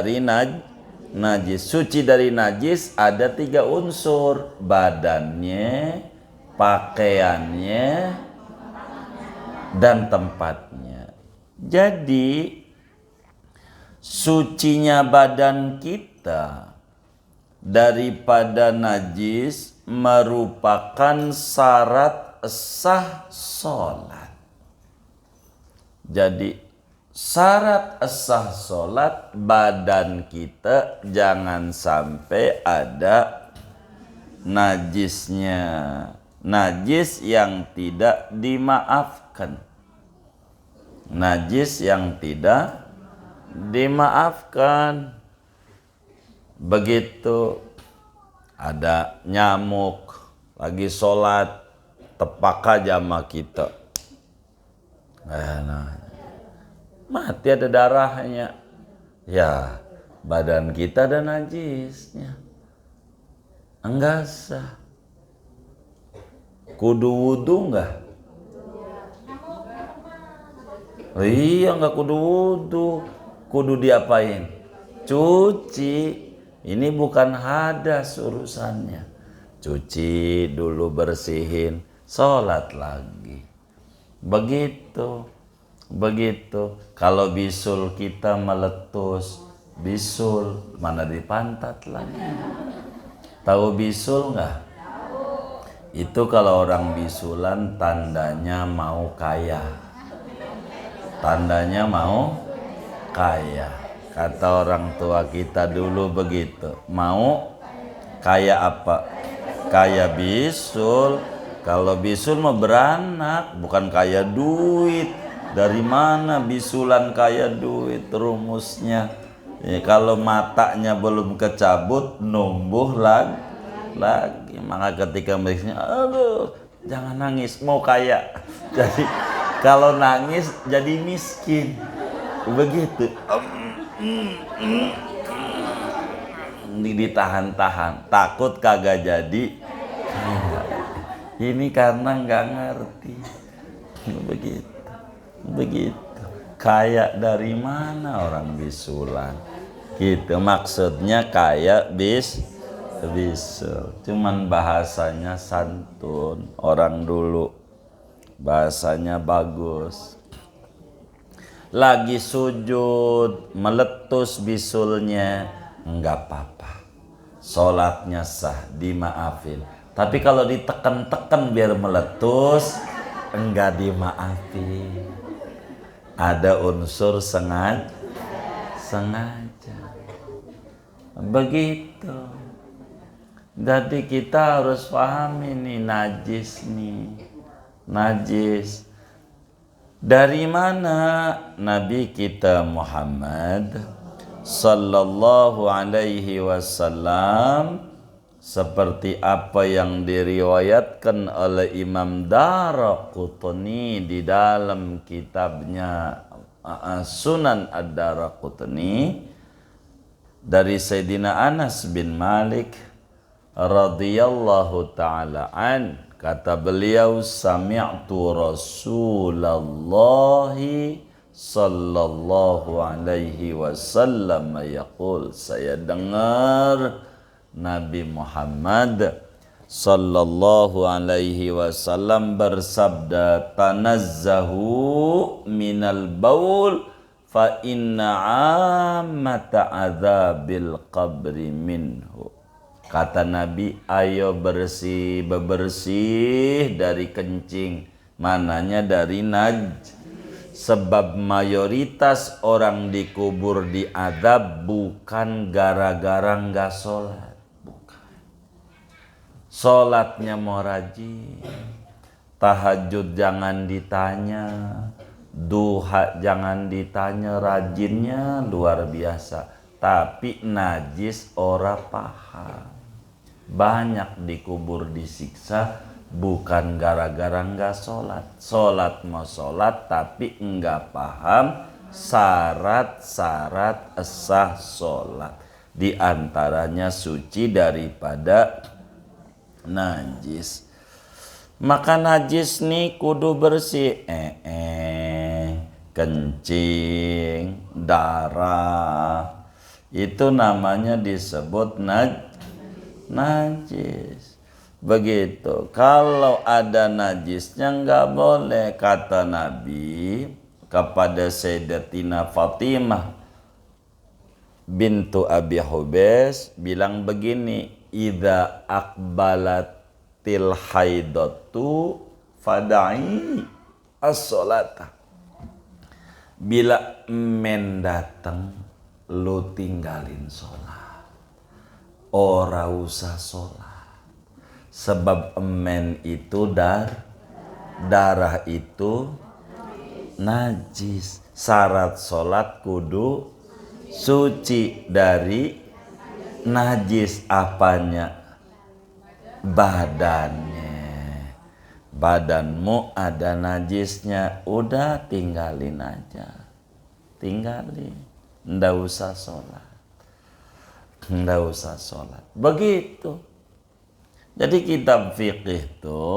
dari najis. Suci dari najis ada 3 unsur: badannya, pakaiannya, dan tempatnya. Jadi sucinya badan kita daripada najis merupakan syarat sah sholat. Jadi syarat sah sholat, badan kita jangan sampai ada najisnya, najis yang tidak dimaafkan, najis yang tidak dimaafkan. Begitu ada nyamuk lagi sholat, tepak aja sama kita, mati, ada darahnya, ya badan kita ada najisnya, enggak sah. Kudu wudu enggak? Iya, enggak kudu wudu. Kudu diapain? Cuci. Ini bukan hadas urusannya. Cuci dulu, bersihin, sholat lagi. Begitu. Kalau bisul kita meletus, bisul mana di pantat lagi. Tahu bisul enggak? Itu kalau orang bisulan tandanya mau kaya. Tandanya mau kaya. Kata orang tua kita dulu begitu. Mau kaya apa? Kaya bisul. Kalau bisul mah beranak, bukan kaya duit. Dari mana bisulan kaya duit? Rumusnya ya, kalau matanya belum kecabut, numbuh lagi. Maka ketika mereka, aduh jangan nangis, mau kaya. Jadi kalau nangis jadi miskin. Begitu. Ditahan-tahan, takut kagak jadi. Ini karena nggak ngerti. Begitu. Kaya dari mana orang bisulan? Gitu maksudnya, kaya bisul. Cuman bahasanya santun. Orang dulu bahasanya bagus. Lagi sujud meletus bisulnya, enggak apa-apa, sholatnya sah, dimaafin. Tapi kalau ditekan-tekan biar meletus, enggak dimaafin. Ada unsur sengaja. Begitu. Jadi kita harus paham ini najis nih. Najis. Dari mana Nabi kita Muhammad sallallahu alaihi wasallam, seperti apa yang diriwayatkan oleh Imam Daraqutni di dalam kitabnya Sunan Ad-Daraqutni, dari Sayyidina Anas bin Malik radhiyallahu ta'ala an, kata beliau, sami'tu Rasulullah sallallahu alaihi wasallam yaqul, saya dengar Nabi Muhammad sallallahu alaihi wasallam bersabda, tanazzahu minal baul fa inna ammata adzabil qabri minhu. Kata Nabi, ayo bebersih dari kencing, mananya dari sebab mayoritas orang dikubur diazab bukan gara-gara nggak sholat, bukan. Sholatnya mau rajin, tahajud jangan ditanya, duha jangan ditanya, rajinnya luar biasa. Tapi najis ora paham. Banyak dikubur disiksa bukan gara-gara enggak sholat. Sholat mau sholat tapi enggak paham syarat-syarat sah sholat. Di antaranya suci daripada najis. Maka najis nih kudu bersih. Kencing, darah, itu namanya disebut najis. Begitu. Kalau ada najisnya nggak boleh, kata Nabi kepada Sayyidatina Fatimah bintu Abi Hubes, bilang begini, idza aqbalatil haidatu fada'i as-sholata. Bila men datang, lu tinggalin sholat, ora usah sholat. Sebab men itu darah itu najis. Syarat sholat kudu suci dari najis. Apanya? Badannya. Badanmu ada najisnya, udah tinggalin aja, tinggalin, ndak usah sholat, ndak usah sholat. Begitu. Jadi kitab fikih itu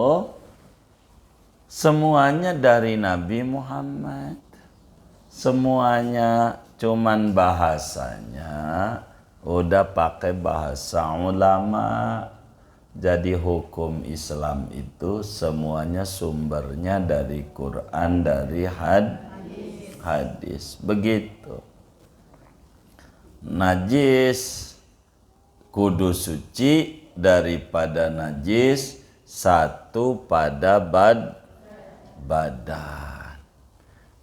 semuanya dari Nabi Muhammad, semuanya cuman bahasanya udah pakai bahasa ulama. Jadi hukum Islam itu semuanya sumbernya dari Quran, dari hadis. Begitu. Najis kudu suci daripada najis satu pada badan.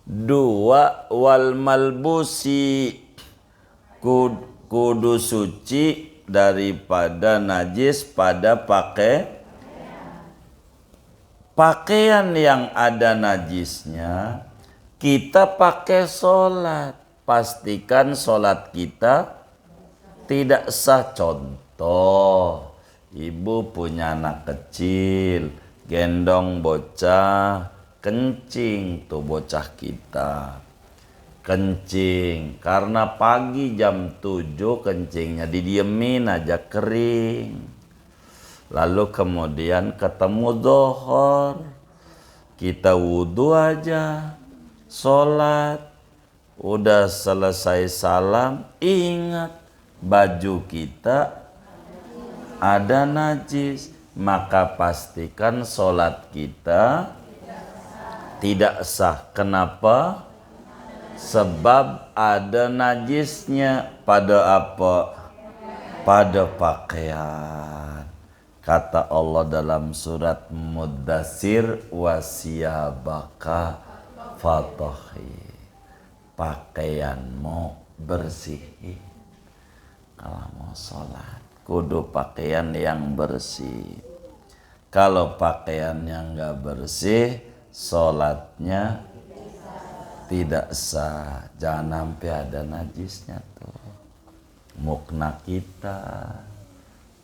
Dua, wal malbusi kudu suci daripada najis pada pakaian yang ada najisnya. Kita pakai sholat, pastikan sholat kita tidak sah. Contoh, ibu punya anak kecil, gendong bocah, kencing tuh bocah kita, kencing karena pagi jam 7 kencingnya didiemin aja kering, lalu kemudian ketemu zuhur, kita wudhu aja, sholat, udah selesai salam, ingat baju kita ada najis, maka pastikan sholat kita tidak sah. Kenapa? Sebab ada najisnya pada apa? Pada pakaian. Kata Allah dalam surat Muddatsir, wasiyabaka fatahhir. Pakaianmu bersih. Kalau mau sholat, kudu pakaian yang bersih. Kalau pakaiannya nggak bersih, sholatnya tidak sah. Jangan sampai ada najisnya tuh. Mukna kita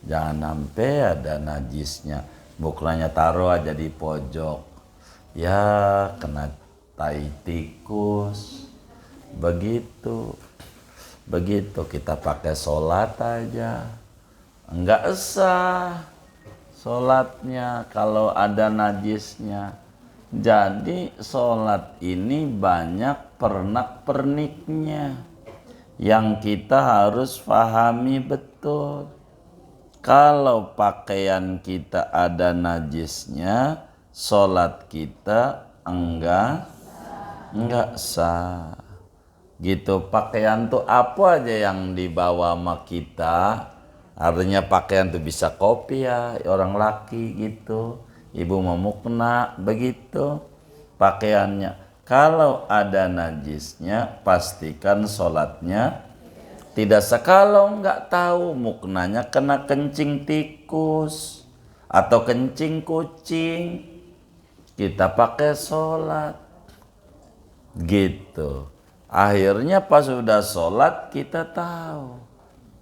jangan sampai ada najisnya. Muknanya taruh aja di pojok, ya kena tai tikus. Begitu kita pakai sholat aja enggak sah sholatnya kalau ada najisnya. Jadi sholat ini banyak pernak-perniknya yang kita harus pahami betul. Kalau pakaian kita ada najisnya, sholat kita enggak sah. Gitu. Pakaian tuh apa aja yang dibawa sama kita. Artinya pakaian tuh bisa kopiah, orang laki gitu. Ibu mau mukna, begitu pakaiannya. Kalau ada najisnya, pastikan sholatnya tidak sah. Kalau nggak tahu muknanya kena kencing tikus atau kencing kucing, kita pakai sholat. Gitu. Akhirnya pas sudah sholat kita tahu.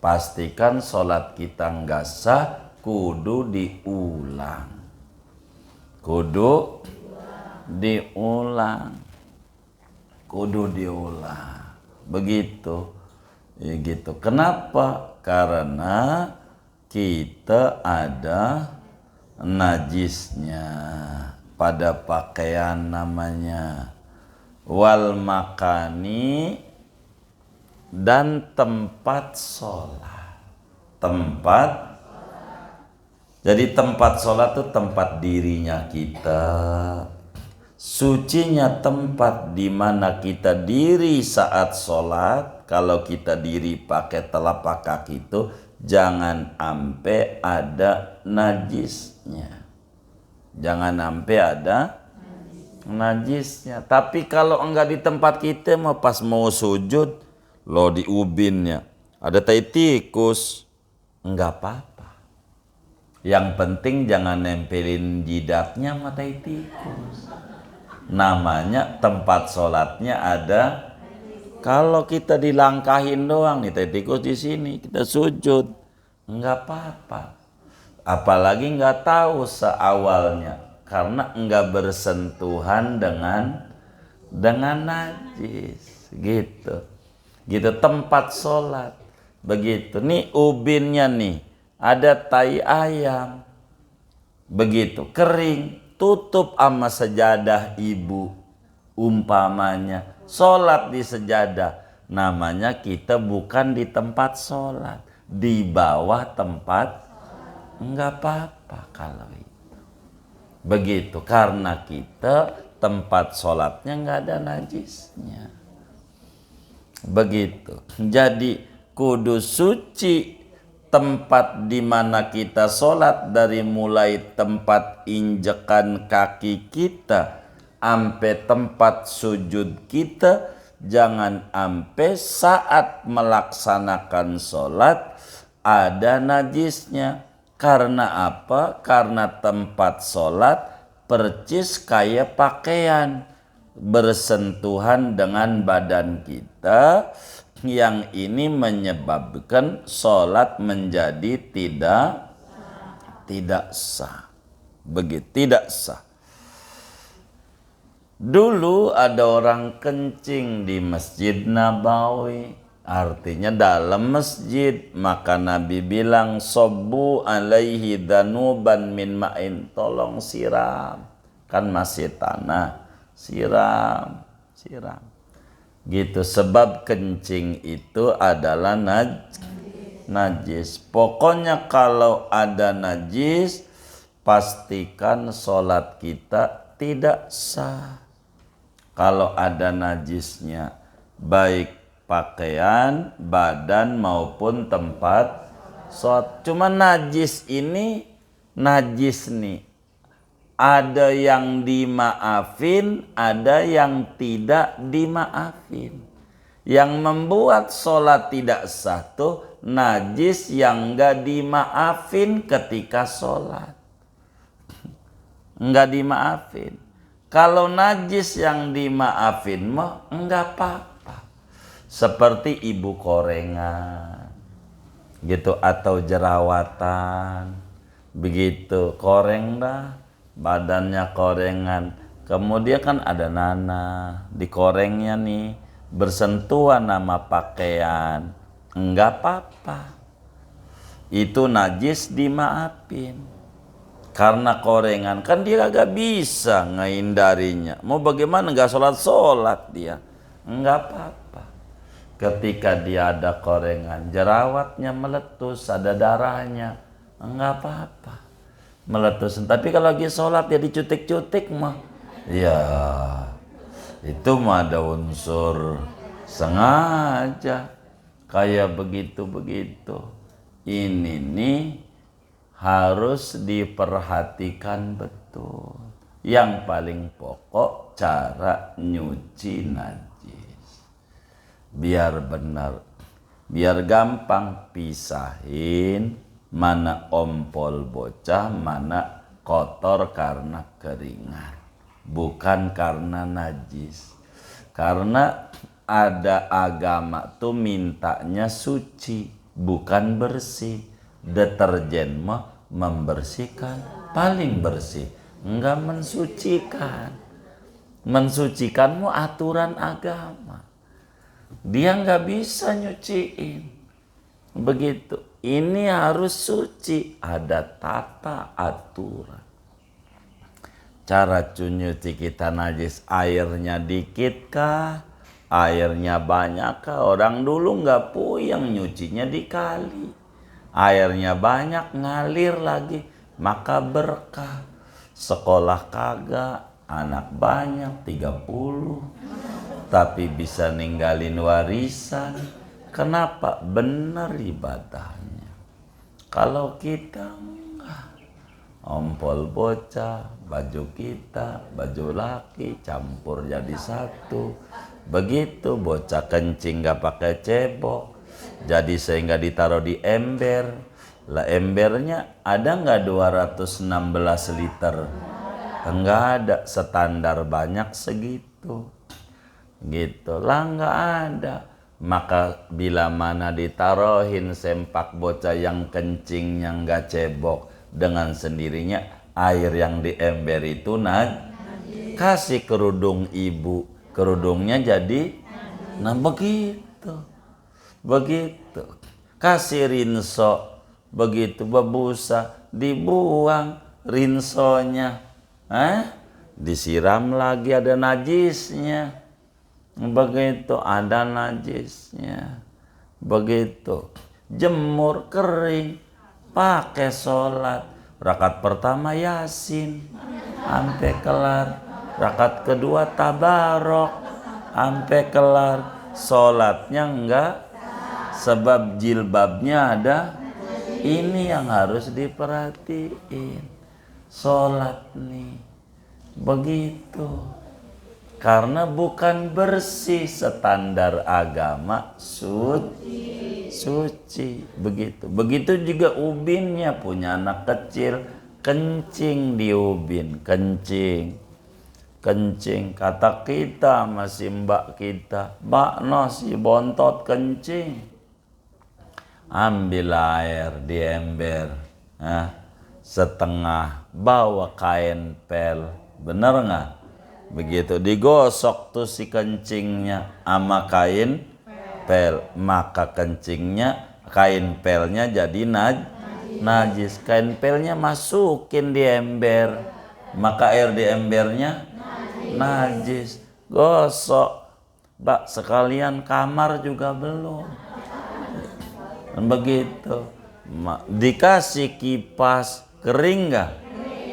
Pastikan sholat kita nggak sah, kudu diulang. Kudu diulang. Begitu. Ya gitu. Kenapa? Karena kita ada najisnya pada pakaian namanya. Wal makani dan tempat sholat. Jadi tempat sholat itu tempat dirinya kita. Sucinya tempat di mana kita diri saat sholat. Kalau kita diri pakai telapak kaki itu, jangan sampai ada najisnya. Jangan sampai ada najisnya. Tapi kalau enggak di tempat kita, pas mau sujud, lo di ubinnya ada tai tikus, enggak apa-apa. Yang penting jangan nempelin jidatnya sama tai tikus. Namanya tempat sholatnya ada. Kalau kita dilangkahin doang nih tai tikus di sini, kita sujud, enggak apa-apa. Apalagi enggak tahu seawalnya, karena enggak bersentuhan dengan najis, gitu. Gitu tempat sholat, begitu. Nih ubinnya nih, ada tai ayam, begitu kering, tutup sama sejadah ibu, umpamanya sholat di sejadah, namanya kita bukan di tempat sholat, di bawah tempat, enggak apa-apa kalau itu, begitu, karena kita tempat sholatnya enggak ada najisnya, begitu. Jadi kudu suci tempat di mana kita sholat, dari mulai tempat injekan kaki kita sampai tempat sujud kita. Jangan sampai saat melaksanakan sholat ada najisnya. Karena apa? Karena tempat sholat percis kayak pakaian, bersentuhan dengan badan kita. Yang ini menyebabkan sholat menjadi tidak sah. Begitu, tidak sah. Dulu ada orang kencing di Masjid Nabawi, artinya dalam masjid. Maka Nabi bilang, sobbu alaihi danuban min ma'in, tolong siram. Kan masih tanah, siram. Gitu, sebab kencing itu adalah najis. Pokoknya kalau ada najis, pastikan sholat kita tidak sah. Kalau ada najisnya, baik pakaian, badan maupun tempat sholat. Cuma najis ini, najis nih, ada yang dimaafin, ada yang tidak dimaafin. Yang membuat sholat tidak sah tuh najis yang enggak dimaafin ketika sholat, enggak dimaafin. Kalau najis yang dimaafin mah enggak apa-apa, seperti ibu korengan gitu, atau jerawatan, begitu, koreng dah, badannya korengan, kemudian kan ada nanah di korengnya nih, bersentuhan sama pakaian, enggak apa-apa, itu najis dimaafin. Karena korengan kan dia agak bisa ngehindarinya, mau bagaimana, enggak sholat dia, enggak apa-apa. Ketika dia ada korengan, jerawatnya meletus, ada darahnya, enggak apa-apa, meletus. Tapi kalau lagi sholat ya dicutik-cutik mah, ya itu mah ada unsur sengaja, kayak begitu-begitu. Ini nih harus diperhatikan betul. Yang paling pokok cara nyuci najis, biar benar, biar gampang pisahin mana ompol bocah, mana kotor karena keringat, bukan karena najis. Karena ada agama tuh mintanya suci, bukan bersih. Deterjen mah membersihkan, paling bersih, enggak mensucikan. Mensucikanmu aturan agama, dia enggak bisa nyuciin, begitu. Ini harus suci, ada tata aturan. Cara nyuci kita najis, airnya dikit kah Airnya banyak, orang dulu nggak puyeng nyucinya di kali. Airnya banyak ngalir lagi, maka berkah. Sekolah kagak, anak banyak 30, tapi bisa ninggalin warisan. Kenapa? Bener ibadahnya. Kalau kita enggak, ompol bocah, baju kita, baju laki campur jadi satu. Begitu bocah kencing gak pakai cebok, jadi sehingga ditaruh di ember. Lah embernya ada nggak 216 liter? Enggak ada, standar banyak segitu. Gitu lah, nggak ada. Maka bila mana ditaruhin sempak bocah yang kencingnya nggak cebok, dengan sendirinya air yang di ember itu kasih kerudung ibu, kerudungnya jadi begitu kasih rinso, begitu bebusa dibuang rinsonya, disiram lagi ada najisnya, begitu ada najisnya, begitu jemur kering, pakai sholat. Rakaat pertama Yasin sampai kelar, rakaat kedua Tabarok sampai kelar. Sholatnya enggak, sebab jilbabnya ada. Ini yang harus diperhatiin, sholat nih begitu. Karena bukan bersih, standar agama suci begitu. Begitu juga ubinnya, punya anak kecil kencing di ubin, kencing kata kita masih mbak kita, bakno si bontot kencing, ambil air di ember, setengah, bawa kain pel, bener nggak? Begitu digosok tuh si kencingnya sama kain pel, maka kencingnya, kain pelnya jadi najis. Kain pelnya masukin di ember, maka air di embernya najis. Gosok, Mbak, sekalian kamar juga belum. Begitu. Dikasih kipas, kering nggak?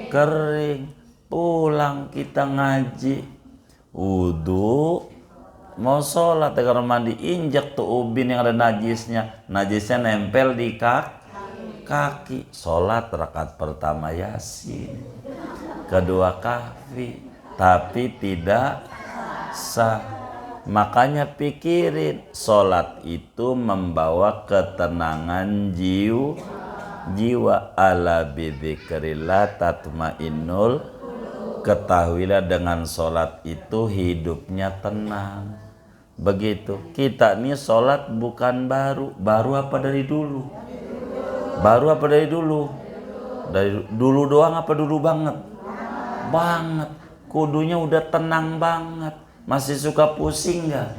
Kering. Pulang kita ngaji, wudu, mau sholat, kalau mandi injak tuh ubin yang ada najisnya nempel di kaki. Sholat rakaat pertama Yasin, kedua Kahfi, tapi tidak sah. Makanya pikirin, sholat itu membawa ketenangan jiwa. Ala bidzikrillah tatmainnul. Ketahuilah dengan sholat itu hidupnya tenang. Begitu. Kita nih sholat bukan baru apa dari dulu? Baru apa dari dulu? Dari dulu doang apa dulu banget? Banget. Kudunya udah tenang banget. Masih suka pusing gak?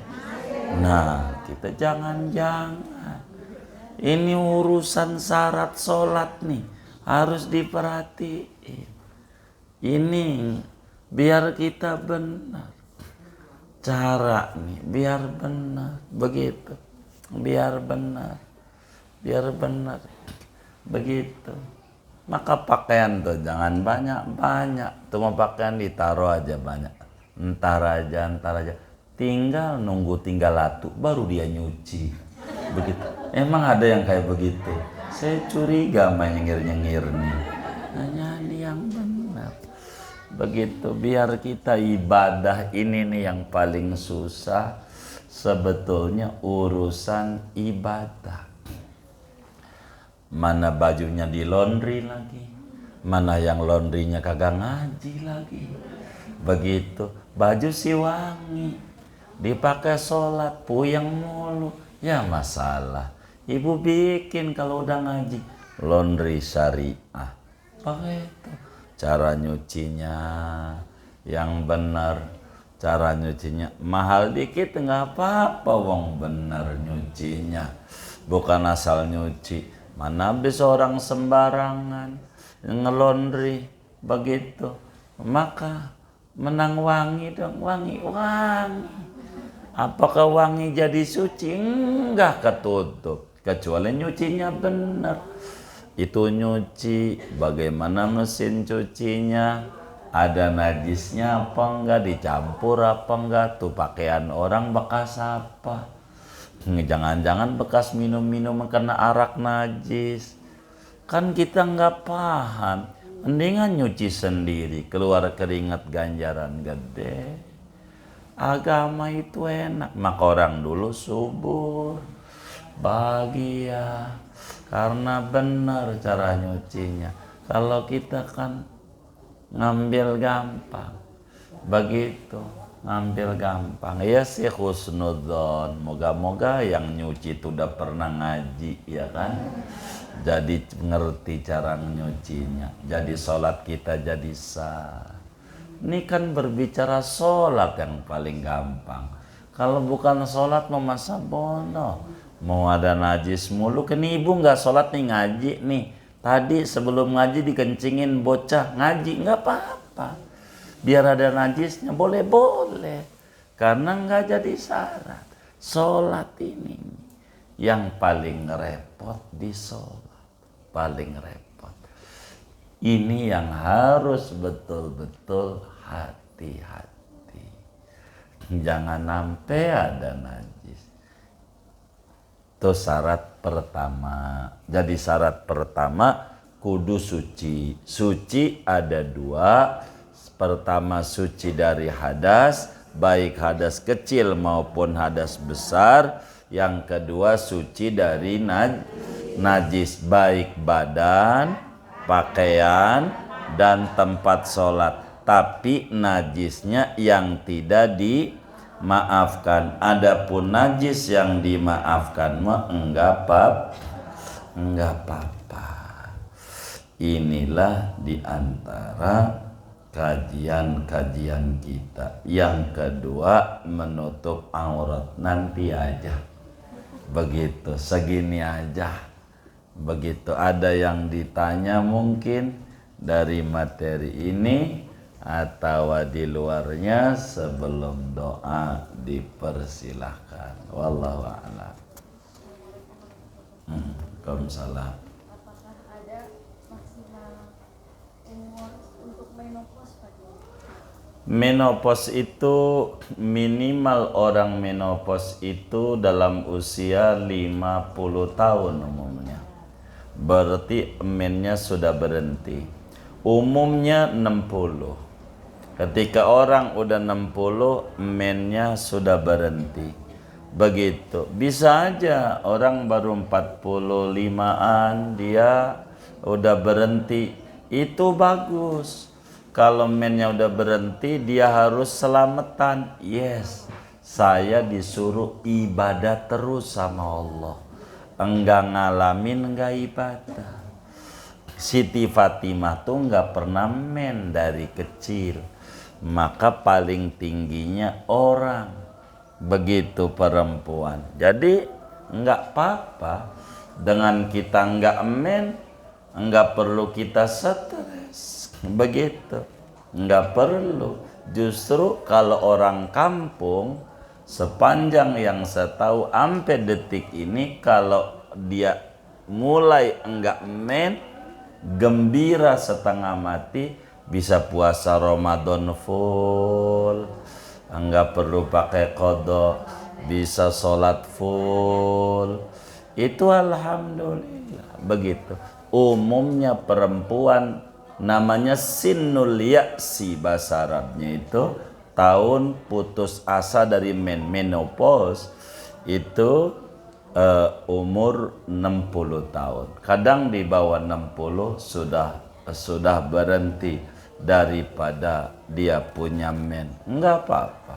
Nah, kita jangan-jangan. Ini urusan syarat sholat nih, harus diperhatiin. Ini biar kita benar. Cara nih biar benar. Begitu. Biar benar. Begitu. Maka pakaian tuh jangan banyak-banyak. Cuma pakaian ditaruh aja banyak. Entar aja. Tinggal nunggu tinggal latu baru dia nyuci. Begitu. Emang ada yang kayak begitu? Saya curiga main nyengir-nyengir nih. Hanya yang benar. Begitu, biar kita ibadah ini nih yang paling susah. Sebetulnya urusan ibadah. Mana bajunya di laundry lagi, mana yang laundrynya kagak ngaji lagi. Begitu, baju si wangi, dipakai sholat, puyeng mulu. Ya masalah, ibu bikin kalau udah ngaji laundry syariah. Begitu. Cara nyucinya yang benar, cara nyucinya mahal dikit nggak apa-apa, wong bener nyucinya, bukan asal nyuci. Mana bisa orang sembarangan ngelondri begitu. Maka menang wangi dong, wangi. Apakah wangi jadi suci? Enggak, ketutup. Kecuali nyucinya benar. Itu nyuci, bagaimana mesin cucinya, ada najisnya apa enggak, dicampur apa enggak, tuh pakaian orang bekas apa. Jangan-jangan bekas minum-minum kena arak najis. Kan kita nggak paham. Mendingan nyuci sendiri, keluar keringat ganjaran gede. Agama itu enak, maka orang dulu subur, bahagia, karena benar cara nyucinya. Kalau kita kan ngambil gampang, begitu, ngambil gampang. Ya sih husnudzon, moga-moga yang nyuci itu udah pernah ngaji, ya kan? Jadi ngerti cara nyucinya, jadi sholat kita jadi sah. Ini kan berbicara sholat yang paling gampang. Kalau bukan sholat mau masa bono, mau ada najis mulu. Kan ibu nggak sholat nih, ngaji nih. Tadi sebelum ngaji dikencingin bocah, ngaji nggak apa-apa. Biar ada najisnya boleh-boleh, karena nggak jadi syarat. Sholat ini yang paling repot di sholat, paling repot. Ini yang harus betul-betul hati-hati. Jangan sampai ada najis. Itu syarat pertama. Jadi syarat pertama kudu suci. Suci ada dua. Pertama suci dari hadas, baik hadas kecil maupun hadas besar. Yang kedua suci dari najis, baik badan, pakaian, dan tempat sholat. Tapi najisnya yang tidak dimaafkan. Adapun najis yang dimaafkan mah enggak apa-apa. Inilah diantara kajian-kajian kita. Yang kedua, menutup aurat. Nanti aja, begitu, segini aja. Begitu ada yang ditanya mungkin dari materi ini atau di luarnya, sebelum doa dipersilahkan. Wallahu a'lam. Waalaikumsalam. Apakah ada maksimal umur untuk menopause, Pak? Menopause itu minimal orang menopause itu dalam usia 50 tahun umumnya. Berarti mennya sudah berhenti. Umumnya 60. Ketika orang udah 60, mennya sudah berhenti. Begitu. Bisa aja orang baru 45-an dia udah berhenti. Itu bagus. Kalau mennya udah berhenti, dia harus selamatan. Yes, saya disuruh ibadah terus sama Allah. Enggak ngalamin, enggak ibadah. Siti Fatimah tuh enggak pernah men dari kecil. Maka paling tingginya orang. Begitu perempuan. Jadi enggak apa-apa. Dengan kita enggak men, enggak perlu kita stres. Begitu, enggak perlu. Justru kalau orang kampung, sepanjang yang saya tahu sampai detik ini, kalau dia mulai enggak men, gembira setengah mati, bisa puasa Ramadan full, enggak perlu pakai qada, bisa sholat full. Itu alhamdulillah. Begitu. Umumnya perempuan namanya sinnul ya'si, bahasa Arabnya itu tahun putus asa dari menopause, itu umur 60 tahun. Kadang di bawah 60 sudah berhenti daripada dia punya men. Enggak apa-apa.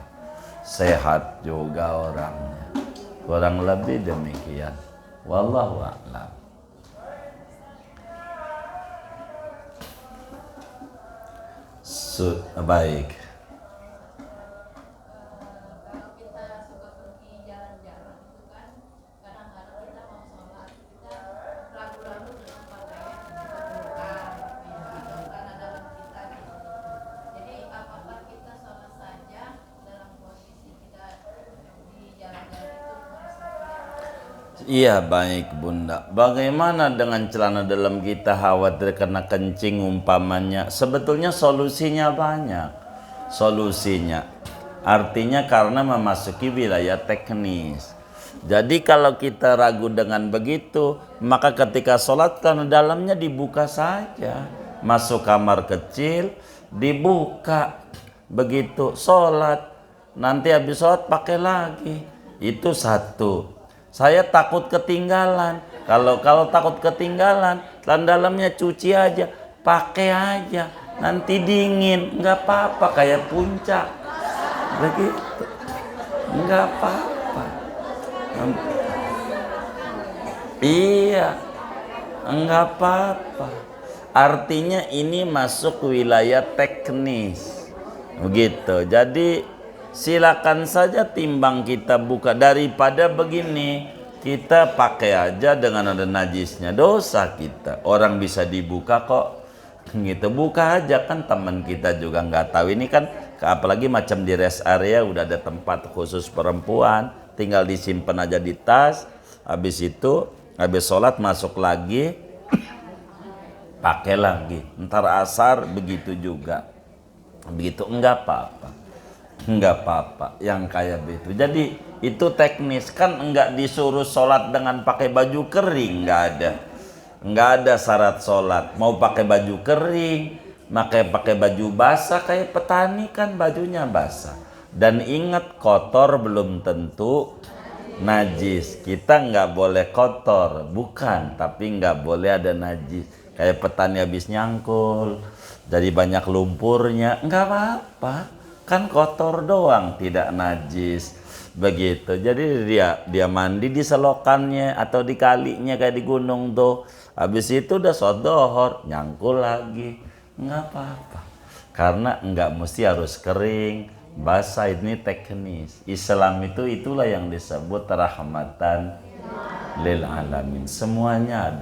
Sehat juga orangnya. Kurang lebih demikian. Wallahu a'lam. Baik. Kalau kita suka pergi jalan-jalan itu kan kadang-kadang kita mau sholat kita ragu-ragu dengan pakaian atau karena dalam kita gitu. Jadi apakah kita sholat saja dalam posisi kita Iya baik Bunda. Bagaimana dengan celana dalam kita khawatir kena kencing umpamanya? Sebetulnya solusinya banyak. Solusinya. Artinya karena memasuki wilayah teknis. Jadi kalau kita ragu dengan begitu, maka ketika sholat celana dalamnya dibuka saja. Masuk kamar kecil, dibuka. Begitu sholat. Nanti habis sholat pakai lagi. Itu satu. Saya takut ketinggalan. Kalau takut ketinggalan, celana dalamnya cuci aja, pakai aja. Nanti dingin, nggak apa-apa kayak puncak. Begitu, nggak apa-apa. Iya, nggak apa-apa. Artinya ini masuk wilayah teknis. Begitu. Jadi silakan saja timbang kita buka, daripada begini kita pakai aja dengan ada najisnya, dosa kita. Orang bisa dibuka kok, gitu. Buka aja, kan teman kita juga nggak tahu. Ini kan apalagi macam di rest area udah ada tempat khusus perempuan, tinggal disimpan aja di tas. Habis itu habis sholat masuk lagi, pakai lagi. Ntar asar begitu juga, begitu. Enggak apa-apa, enggak apa-apa yang kayak begitu. Jadi itu teknis, kan enggak disuruh sholat dengan pakai baju kering, enggak ada syarat sholat mau pakai baju kering, pakai baju basah. Kayak petani kan bajunya basah. Dan ingat, kotor belum tentu najis. Kita nggak boleh kotor, bukan, tapi nggak boleh ada najis. Kayak petani habis nyangkul jadi banyak lumpurnya, nggak apa-apa, kan kotor doang, tidak najis. Begitu. Jadi dia mandi di selokannya atau di kalinya kayak di gunung tuh. Habis itu udah sholat dohor, nyangkul lagi, nggak apa-apa. Karena nggak mesti harus kering, basah. Ini teknis. Islam itu itulah yang disebut rahmatan lil alamin. Semuanya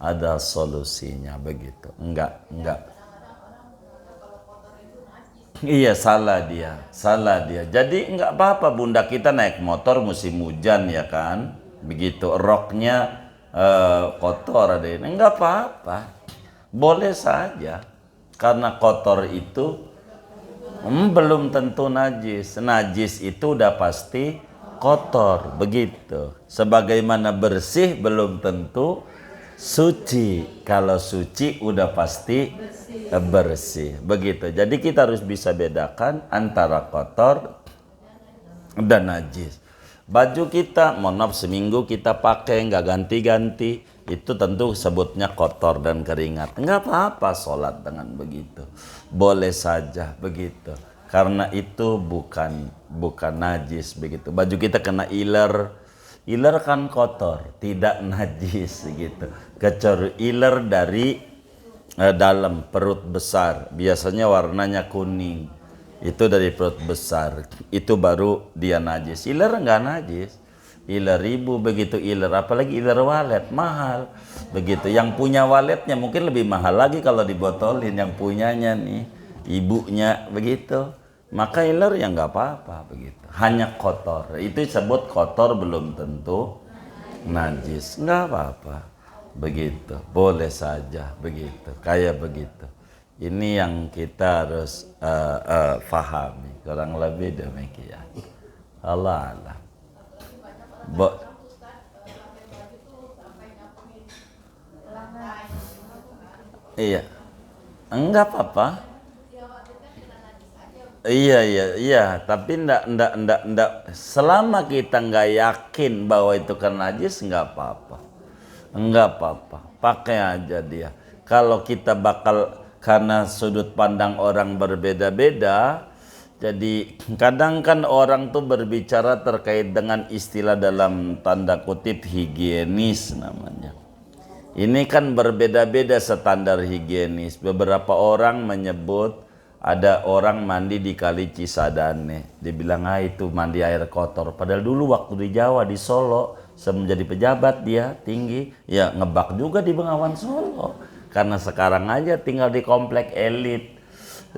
ada solusinya, begitu. Enggak. Iya, salah dia. Jadi enggak apa-apa Bunda, kita naik motor musim hujan ya kan, begitu, roknya kotor ada ini, enggak apa-apa, boleh saja. Karena kotor itu belum tentu najis. Najis itu udah pasti kotor, begitu. Sebagaimana bersih belum tentu suci. Kalau suci udah pasti bersih, begitu. Jadi kita harus bisa bedakan antara kotor dan najis. Baju kita, mohon maaf, seminggu kita pakai nggak ganti-ganti, itu tentu sebutnya kotor dan keringat. Nggak apa-apa sholat dengan begitu, boleh saja begitu. Karena itu bukan najis, begitu. Baju kita kena iler kan kotor, tidak najis gitu. Kecuali iler dari dalam perut besar, biasanya warnanya kuning, itu dari perut besar, itu baru dia najis. Iler enggak najis, iler ibu, begitu. Iler, apalagi iler walet, mahal, begitu. Yang punya waletnya mungkin lebih mahal lagi kalau dibotolin, yang punyanya nih ibunya, begitu. Maka iler ya nggak apa-apa, begitu. Hanya kotor, itu disebut kotor, belum tentu najis, nggak apa-apa, begitu. Boleh saja, begitu, kayak begitu. Ini yang kita harus fahami, kurang lebih demikian. Allah Allah. Iya, enggak apa-apa. Iya, tapi ndak. Selama kita nggak yakin bahwa itu kan najis, nggak apa-apa, pakai aja dia. Kalau kita bakal, karena sudut pandang orang berbeda-beda, jadi kadang kan orang tuh berbicara terkait dengan istilah dalam tanda kutip higienis namanya. Ini kan berbeda-beda standar higienis. Beberapa orang menyebut ada orang mandi di Kali Cisadane, dibilang itu mandi air kotor. Padahal dulu waktu di Jawa, di Solo, menjadi pejabat dia tinggi, ya ngebak juga di Bengawan Solo. Karena sekarang aja tinggal di komplek elit,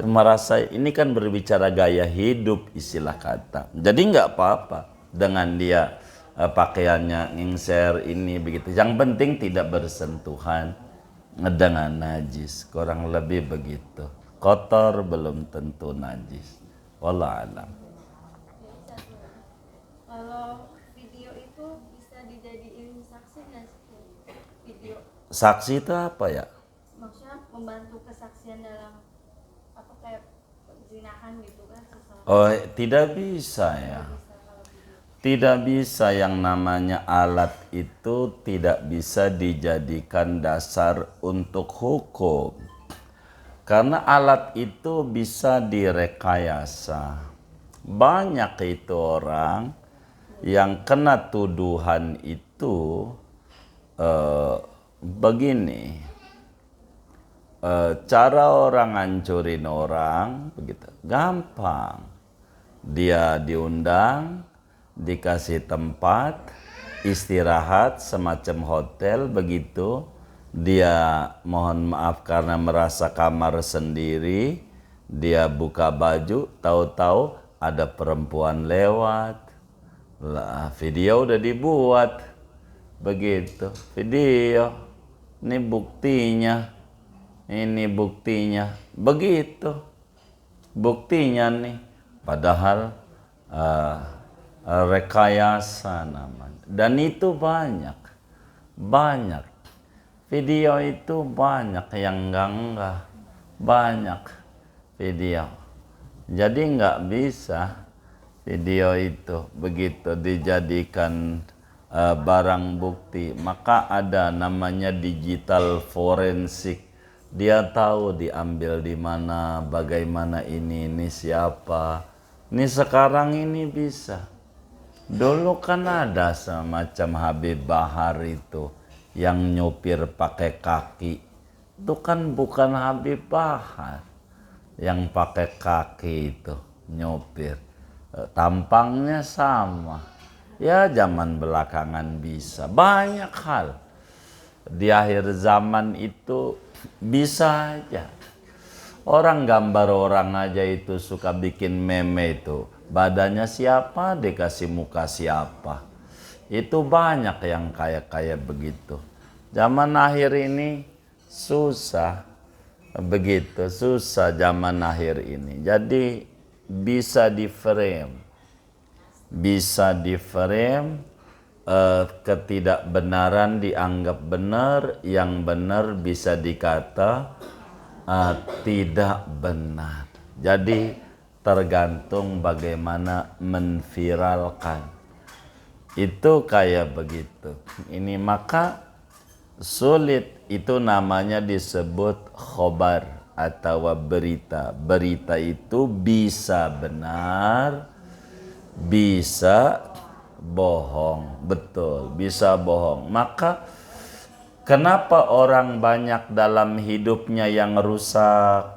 merasa ini kan berbicara gaya hidup, istilah kata. Jadi nggak apa-apa dengan dia pakaiannya ngingser ini begitu. Yang penting tidak bersentuhan dengan najis, kurang lebih begitu. Kotor belum tentu najis. Wallahu alam. Kalau video itu bisa dijadiin saksi nggak sih? Video Saksi itu apa ya? maksudnya membantu kesaksian dalam apa kayak perzinahan gitu kan seseorang. Oh, tidak bisa ya. Bisa kalau video. Tidak bisa, yang namanya alat itu tidak bisa dijadikan dasar untuk hukum. Karena alat itu bisa direkayasa. Banyak itu orang yang kena tuduhan itu begini. Cara orang ngancurin orang begitu gampang. Dia diundang, dikasih tempat istirahat semacam hotel begitu. Dia mohon maaf karena merasa kamar sendiri, dia buka baju, tahu-tahu ada perempuan lewat. Lah, video udah dibuat begitu. Video ini buktinya, ini buktinya begitu, buktinya nih. Padahal rekayasa namanya. Dan itu banyak video itu banyak yang enggak banyak video. Jadi nggak bisa video itu begitu dijadikan barang bukti. Maka ada namanya digital forensik. Dia tahu diambil di mana, bagaimana ini siapa. Ini sekarang ini bisa. Dulu kan ada semacam Habib Bahar itu yang nyupir pakai kaki. Itu kan bukan Habib Bahar yang pakai kaki itu nyupir. Tampangnya sama. Ya zaman belakangan bisa. Banyak hal. Di akhir zaman itu bisa aja. Orang gambar orang aja itu suka bikin meme itu. Badannya siapa, dikasih muka siapa. Itu banyak yang kayak begitu. Zaman akhir ini susah. Begitu, susah zaman akhir ini. Jadi bisa di frame. Bisa di frame, ketidakbenaran dianggap benar, yang benar bisa dikata tidak benar. Jadi tergantung bagaimana menviralkan. Itu kayak begitu. Ini maka sulit, itu namanya disebut khobar atau berita. Berita itu bisa benar, bisa bohong. Betul, bisa bohong. Maka kenapa orang banyak dalam hidupnya yang rusak?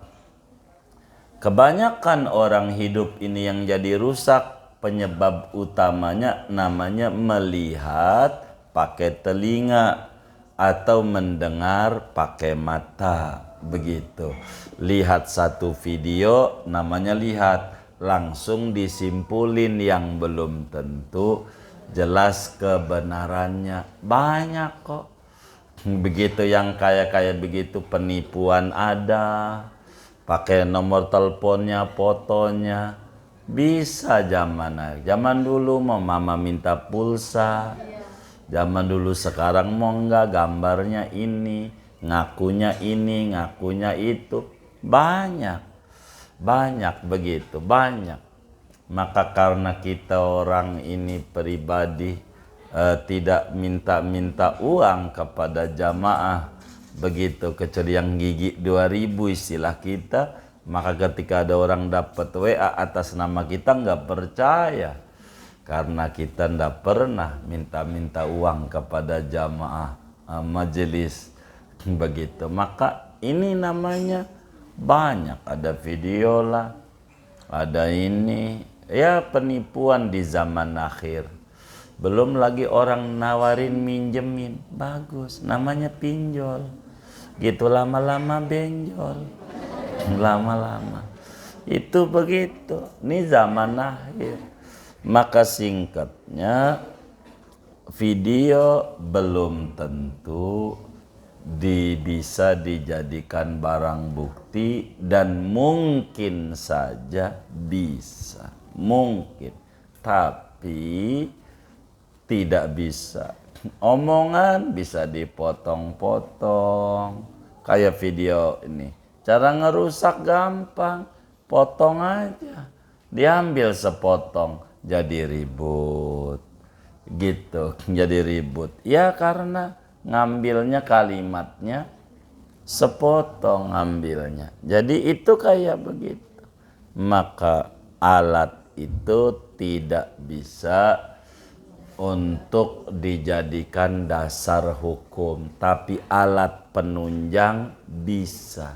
Kebanyakan orang hidup ini yang jadi rusak, penyebab utamanya namanya melihat pakai telinga atau mendengar pakai mata. Begitu. Lihat satu video namanya lihat, langsung disimpulin yang belum tentu jelas kebenarannya. Banyak kok. Begitu yang kayak begitu, penipuan ada. Pakai nomor teleponnya, fotonya. Bisa zaman dulu mau mama minta pulsa. Zaman dulu, sekarang mau enggak gambarnya ini, ngakunya itu. Banyak begitu, banyak. Maka karena kita orang ini pribadi tidak minta uang kepada jamaah, begitu, kecuali yang gigi 2000 istilah kita. Maka ketika ada orang dapat WA atas nama kita nggak percaya, karena kita nggak pernah minta uang kepada jamaah majelis begitu. Maka ini namanya banyak, ada video lah, ada ini ya, penipuan di zaman akhir. Belum lagi orang nawarin minjemin, bagus, namanya pinjol. Gitu lama-lama benjol, lama-lama. Itu begitu, ini zaman akhir. Maka singkatnya, video belum tentu bisa dijadikan barang bukti, dan mungkin saja bisa, mungkin, tapi tidak bisa. Omongan bisa dipotong-potong, kayak video ini. Cara ngerusak gampang, potong aja, diambil sepotong, jadi ribut. Gitu, jadi ribut. Ya karena ngambilnya kalimatnya sepotong ngambilnya. Jadi itu kayak begitu. Maka alat itu tidak bisa untuk dijadikan dasar hukum, tapi alat penunjang bisa.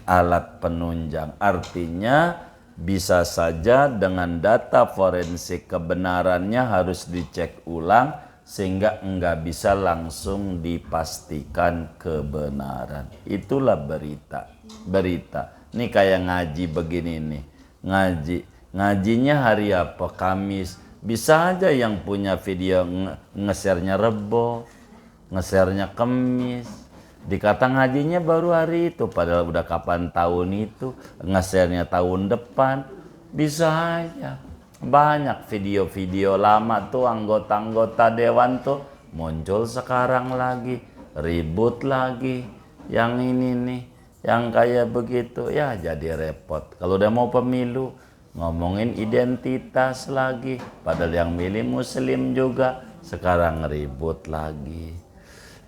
Alat penunjang artinya bisa saja dengan data forensik kebenarannya harus dicek ulang sehingga enggak bisa langsung dipastikan kebenaran. Itulah berita. Ini kayak ngaji begini nih. Ngajinya hari apa? Kamis. Bisa aja yang punya video nge-share-nya Rebo, nge-share-nya Kamis. Dikata ngajinya baru hari itu, padahal udah kapan tahun itu, nge-share-nya tahun depan. Bisa aja. Banyak video-video lama tuh anggota-anggota dewan tuh muncul sekarang lagi, ribut lagi. Yang ini nih, yang kayak begitu, ya jadi repot. Kalau udah mau pemilu, ngomongin identitas lagi, padahal yang milih muslim juga, sekarang ribut lagi.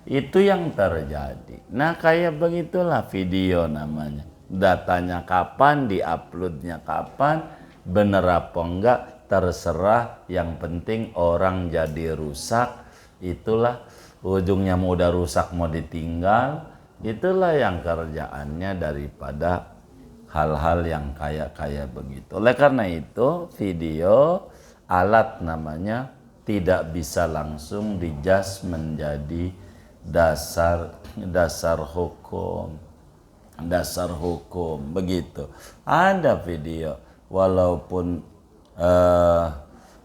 Itu yang terjadi. Nah kayak begitulah video namanya. Datanya kapan, diuploadnya kapan, bener apa enggak terserah, yang penting orang jadi rusak. Itulah ujungnya, mau udah rusak mau ditinggal. Itulah yang kerjaannya daripada hal-hal yang kayak begitu. Oleh karena itu video alat namanya tidak bisa langsung dijas menjadi dasar hukum begitu. Ada video walaupun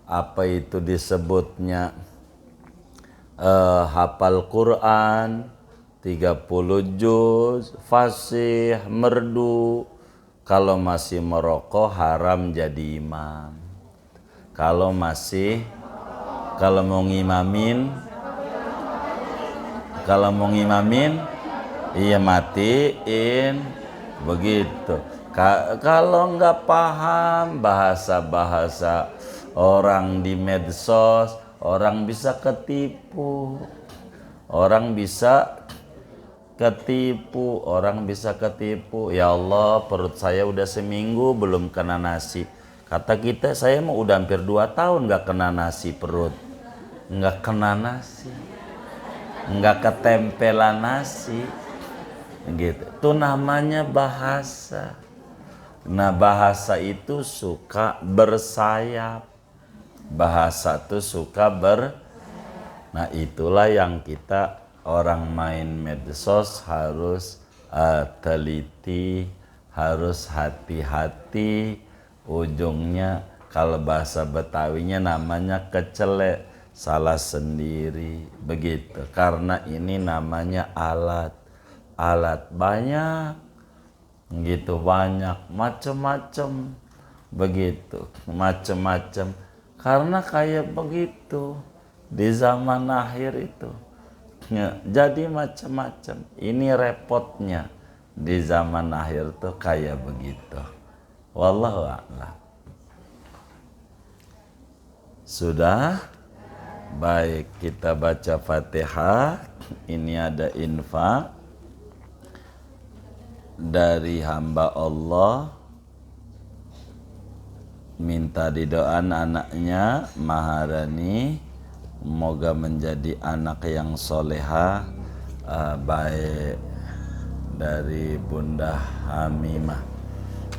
apa itu disebutnya hafal Quran 30 juz, fasih, merdu, kalau masih merokok haram jadi imam. Kalau mau ngimamin, iya matiin begitu. Kalau nggak paham bahasa-bahasa orang di medsos, orang bisa ketipu. Orang bisa ketipu. Ya Allah, perut saya udah seminggu belum kena nasi. Kata kita, saya mau udah hampir 2 tahun nggak kena nasi, perut nggak kena nasi, nggak ketempelan nasi. Gitu. Itu namanya bahasa. Nah bahasa itu suka bersayap. Nah itulah yang kita orang main medsos harus teliti, harus hati-hati. Ujungnya kalau bahasa Betawinya namanya kecelek, salah sendiri begitu. Karena ini namanya alat banyak gitu, banyak macam-macam begitu, macam-macam. Karena kayak begitu di zaman akhir itu ya, jadi macam-macam. Ini repotnya di zaman akhir tuh kayak begitu. Wallahu a'lam. Sudah baik, kita baca Fatihah. Ini ada infak dari hamba Allah, minta didoakan anaknya Maharani, semoga menjadi anak yang solehah, baik, dari Bunda Hamimah.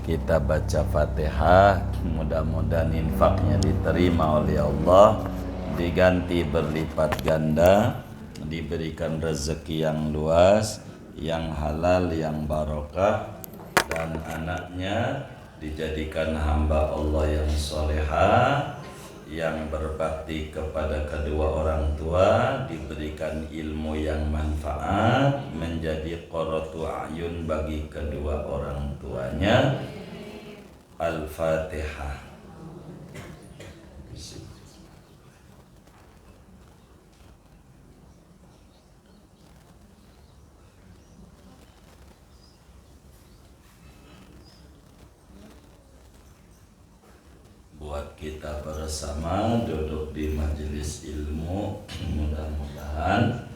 Kita baca Fatihah, mudah-mudahan infaknya diterima oleh Allah, diganti berlipat ganda, diberikan rezeki yang luas, yang halal, yang barokah, dan anaknya dijadikan hamba Allah yang solehah, yang berbakti kepada kedua orang tua diberikan ilmu yang manfaat, menjadi qurratu a'yun bagi kedua orang tuanya. Al-Fatihah. Buat kita bersama duduk di majelis ilmu, mudah-mudahan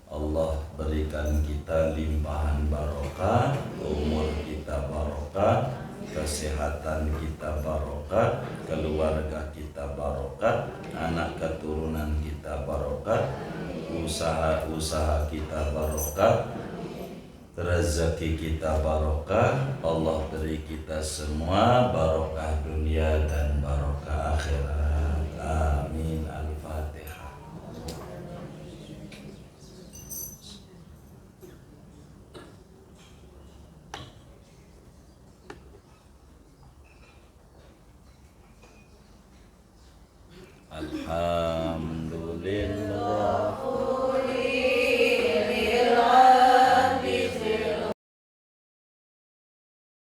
Allah berikan kita limpahan barokah, umur kita barokah, kesehatan kita barokah, keluarga kita barokah, anak keturunan kita barokah, usaha-usaha kita barokah, rezeki kita barokah. Allah beri kita semua barokah dunia dan barokah akhirat. Amin. Al-Fatihah. Alhamdulillah.